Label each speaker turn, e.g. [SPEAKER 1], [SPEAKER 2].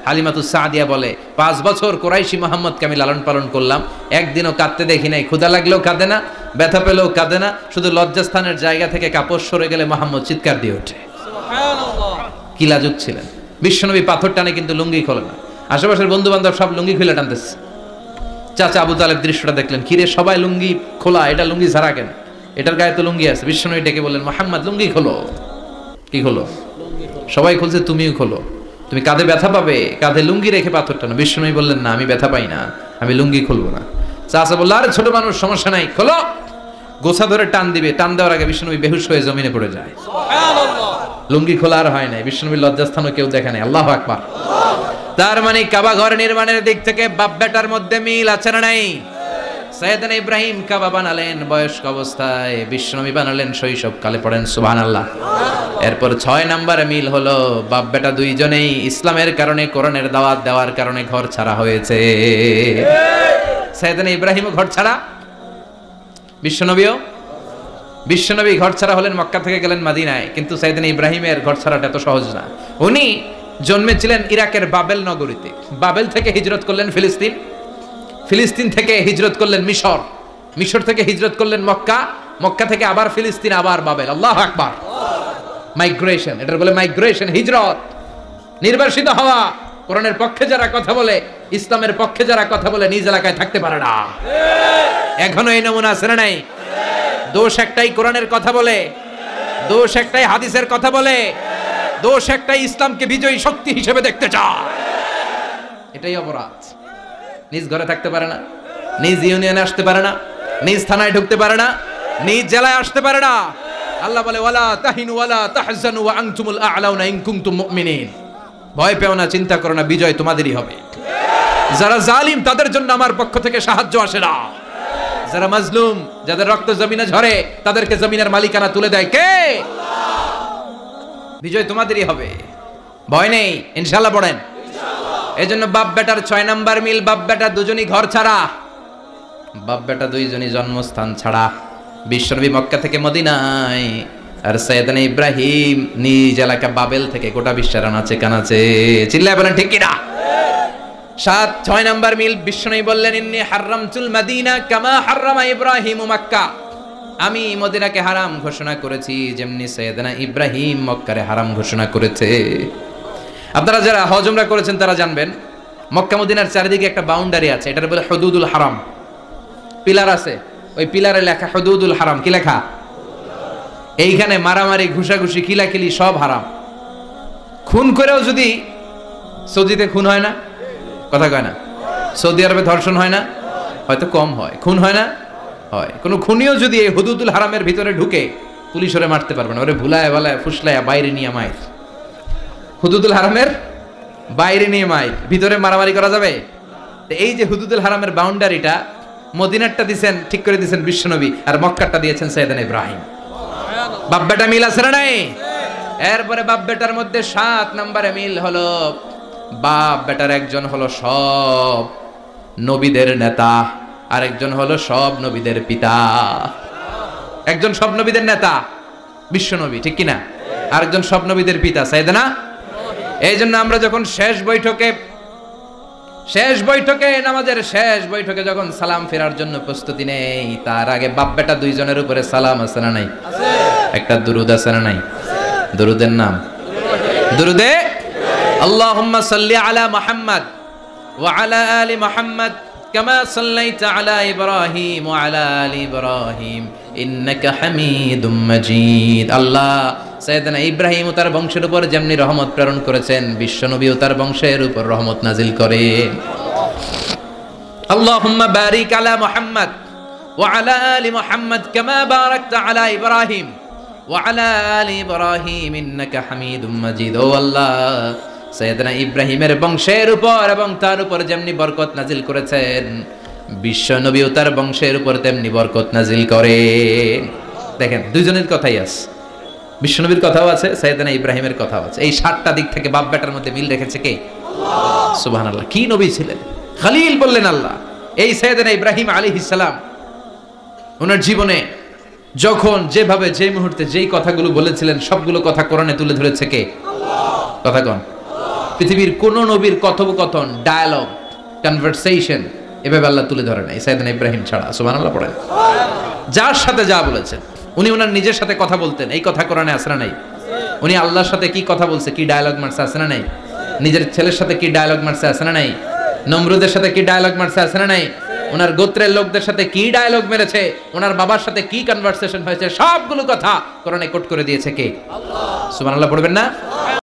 [SPEAKER 1] হালিমাতুস সাদিয়া বলে 5 বছর কুরাইশি মুহাম্মদকে আমি লালন পালন করলাম, একদিনও কাঁদতে দেখি নাই। ক্ষুধা লাগলেও কাঁদে না, ব্যথা পেলেও কাঁদে না, শুধু লজ্জাস্থানের জায়গা থেকে কাপড় সরে গেলে মুহাম্মদ চিৎকার দিয়ে ওঠে। সুবহানাল্লাহ, কি লাজুক ছিলেন বিশ্বনবী। পাথর টানে কিন্তু লুঙ্গি খোলে না। আশেপাশের বন্ধু বান্ধব সব লুঙ্গি খুলে টানতেছে। চাচা আবু তালেব দৃশ্যটা দেখলেন, কিরে সবাই লুঙ্গি খোলা, এটা লুঙ্গি ছাড়া কেন? এটার গায়ে তো লুঙ্গি আছে। বিশ্বনবী ডেকে বললেন, মুহাম্মদ লুঙ্গি খোলো। কি খোলো? সবাই খুলছে, তুমিও খোলো। তুমি কাঁধে ব্যথা পাবে, কাঁধে লুঙ্গি রেখে পাথর টানো। বিশ্বনবী বললেন, না আমি ব্যথা পাই না, আমি লুঙ্গি খুলবো না। চাচা বলল, আরে ছোট মানুষ, সমস্যা নাই, খোলো। গোছা ধরে টান দিবে, টান দেওয়ার আগে বিশ্বনবী বেহুশ হয়ে জমিনে পড়ে যায়। সুবহানাল্লাহ, লুঙ্গি খোলা আর হয় নাই। বিশ্বনবীর লজ্জাস্থানও কেউ দেখে নাই। আল্লাহু আকবার। তার মানে কাবা ঘর নির্মাণের দিক থেকে বাপ বেটার মধ্যে মিল আছে না নাই? সাইয়েদনা ইব্রাহিম কাবা বানালেন বয়স্ক অবস্থায়, বিশ্বনবী বানালেন শৈশবকালে। পড়েন সুবহানাল্লাহ। এরপর 6 নম্বরে মিল হলো, বাপ বেটা দুইজনেই ইসলামের কারণে, কোরআনের দাওয়াত দেওয়ার কারণে ঘর ছাড়া হয়েছে। সাইয়েদনা ইব্রাহিমও ঘর ছাড়া, বিশ্বনবী ঘর ছাড়া হলেন, মক্কা থেকে গেলেন মদিনায়। কিন্তু সাইয়েদনা ইব্রাহিমের ঘর ছাড়াটা এত সহজ না। উনি জন্মেছিলেন ইরাকের বাবেল নগরীতে। বাবেল থেকে হিজরত করলেন ফিলিস্তিন, ফিলিস্তিন থেকে হিজরত করলেন মিশর, মিশর থেকে হিজরত করলেন মক্কা, মক্কা থেকে আবার ফিলিস্তিন, আবার বাবেল। আল্লাহু আকবার। মাইগ্রেশন, এটার বলে মাইগ্রেশন, হিজরত, নির্বাসিত হওয়া। কোরআনের পক্ষে যারা কথা বলে, ইসলামের পক্ষে যারা কথা বলে, নিজ এলাকায় থাকতে পারে না। এখনো এই নমুনা আছে না নাই? দোষ একটাই, কোরআনের কথা বলে, দোষ একটাই, হাদিসের কথা বলে, দোষ একটাই, ইসলামকে বিজয়ী শক্তি হিসেবে দেখতে চায়। এটাই অপরাধ। নিজ ঘরে থাকতে পারে না, নিজ ইউনিয়নে আসতে পারে না, নিজ থানায় ঢুকতে পারে না, নিজ জেলায় আসতে পারে না। আল্লাহ বলে, ওয়ালা তাহিনু ওয়ালা তাহজানু ওয়া আনতুমুল আ'লাউনা ইন কুনতুম মুমিনিন। ভয় পেও না, চিন্তা করো না, বিজয় তোমাদেরই হবে। যারা জালিম তাদের জন্য আমার পক্ষ থেকে সাহায্য আসে না। যারা মাজলুম, যাদের রক্ত জমিনে ঝরে, তাদেরকে জমিনের মালিকানা তুলে দেয় কে? বিজয় তোমাদেরই হবে, ভয় নেই, ইনশাআল্লাহ। পড়েন। এজন্য বাপ বেটার 6 নাম্বার মিল, বাপ বেটা দুজনই ঘর ছাড়া, বাপ বেটা দুইজনই জন্মস্থান ছাড়া। বিশ্বনবী মক্কা থেকে মদিনায়, আর সাইয়েদনা ইব্রাহিম নিজ এলাকা বাবেল থেকে গোটা বিশ্বের আনাচে কানাচে। চিল্লায় বলেন ঠিক কিনা? 6 নাম্বার মিল, বিশ্বনবী বললেন, ইন্নী হারামতুল মদিনা কামা হারামা ইব্রাহিম মক্কা। আমি মদিনাকে হারাম ঘোষণা করেছি যেমনি সাইয়েদনা ইব্রাহিম মক্কারে হারাম ঘোষণা করেছে। আপনারা যারা হজ উমরা করেছেন তারা জানবেন, মক্কা মদিনার চারিদিকে একটা বাউন্ডারি আছে, এটার বলে হুদুদুল হারাম। পিলার আছে, ওই পিলারে লেখা হুদুদুল হারাম। কি লেখা? এইখানে মারামারি, ঘুষাঘুষি, কিলাকিলি সব হারাম। খুন করেও যদি, সৌদিতে খুন হয় না? কথা কয় না? সৌদি আরবে ধর্ষণ হয় না? হয়তো কম হয়। খুন হয় না? হয়। কোন খুনিও যদি এই হুদুদুল হারামের ভিতরে ঢুকে, পুলিশ ওরে মারতে পারবে না। ওরে ভুলায় ভালায় ফুসলায় বাইরে নিয়ে মাইর। হুদুদুল হারামের বাইরে নিয়ে মাইর, ভিতরে মারামারি করা যাবে? এই যে হুদুদুল হারামের বাউন্ডারিটা, মদিনারটা দিয়েছেন, ঠিক করে দিয়েছেন বিশ্বনবী, আর মক্কারটা দিয়েছেন সাইয়েদনা ইব্রাহিম। বাপ বেটা মিল আছে না নাই? এরপরে বাপ বেটার মধ্যে 7 নম্বরে মিল হলো, বাপ বেটার একজন হলো সব নবীদের নেতা, আর একজন হলো সব নবীদের পিতা। একজন সব নবীদের নেতা বিশ্বনবী, ঠিক কিনা? আরেকজন সব নবীদের পিতা সাইয়েদনা। এই জন্য আমরা যখন শেষ বৈঠকে নামাজের শেষ বৈঠকে যখন সালাম ফেরার জন্য প্রস্তুতি নেই, তার আগে বাপ বেটা দুইজনের উপরে সালাম আছে না নাই? একটা দুরুদ আছে না নাই? দুরুদের নাম দুরুদে আল্লাহুম্মা সাল্লি আলা মুহাম্মদ ওয়া আলা আলি মুহাম্মদ কামা সাল্লাইতা আলা ইব্রাহিম ওয়া আলা আলি ইব্রাহিম ইন্নাকা হামিদুম মাজিদ। আল্লাহ সাইয়েদনা ইব্রাহিম ও তার বংশের উপর যেমনি রহমত প্রেরণ করেছেন, বিশ্বনবী ও তার বংশের উপর রহমত নাজিল করেন। আল্লাহুম্মা বারিক আলা মুহাম্মদ ওয়া আলা আলি মুহাম্মদ কামা বারাকতা আলা ইব্রাহিম ওয়া আলা আলি ইব্রাহিম ইন্নাকা হামিদুম মাজিদ। ও আল্লাহ, সাইয়েদনা ইব্রাহিমের বংশের উপর এবং তার উপর যেমনি বরকত নাজিল করেছেন, বিশ্বনবী ও তার বংশের উপর তেমনি বরকত নাজিল করেন। দেখেন, দুইজনের কথাই আছে, বিশ্বনবীর কথাও আছে, সাইয়েদনা ইব্রাহিমের কথাও আছে। এই 7টা দিক থেকে বাপ বেটার মধ্যে মিল রেখেছে কে? আল্লাহ। সুবহানাল্লাহ। কি নবী ছিলেন! খলিল বললেন আল্লাহ। এই সাইয়েদনা ইব্রাহিম আলাইহিস সালাম ওনার জীবনে যখন যেভাবে, যে মুহূর্তে যেই কথাগুলো বলেছিলেন, সবগুলো কথা কোরআনে তুলে ধরেছে কে? আল্লাহ। কথা কোন? পৃথিবীর কোন নবীর কথোপকথন, ডায়ালগ, কনভারসেশন এভাবে আল্লাহ তুলে ধরে নাই সাইয়েদনা ইব্রাহিম ছাড়া। সুবহানাল্লাহ পড়েন। যার সাথে যা বলেছেন, উনি ওনার নিজের সাথে কথা বলতেন, এই কথা কোরআনে আছে না নাই? উনি আল্লাহর সাথে কি কথা বলছে, কি ডায়ালগ মারছে, আছে না নাই? নিজের ছেলের সাথে কি ডায়ালগ মারছে, আছে না নাই? নমরুদের সাথে কি ডায়ালগ মারছে, আছে না নাই? ওনার গোত্রের লোকদের সাথে কি ডায়ালগ মেরেছে, ওনার বাবার সাথে কি কনভারসেশন হয়েছে, সবগুলো কথা কোরআনে কোট করে দিয়েছে কে? আল্লাহ। সুবহানাল্লাহ পড়বেন না?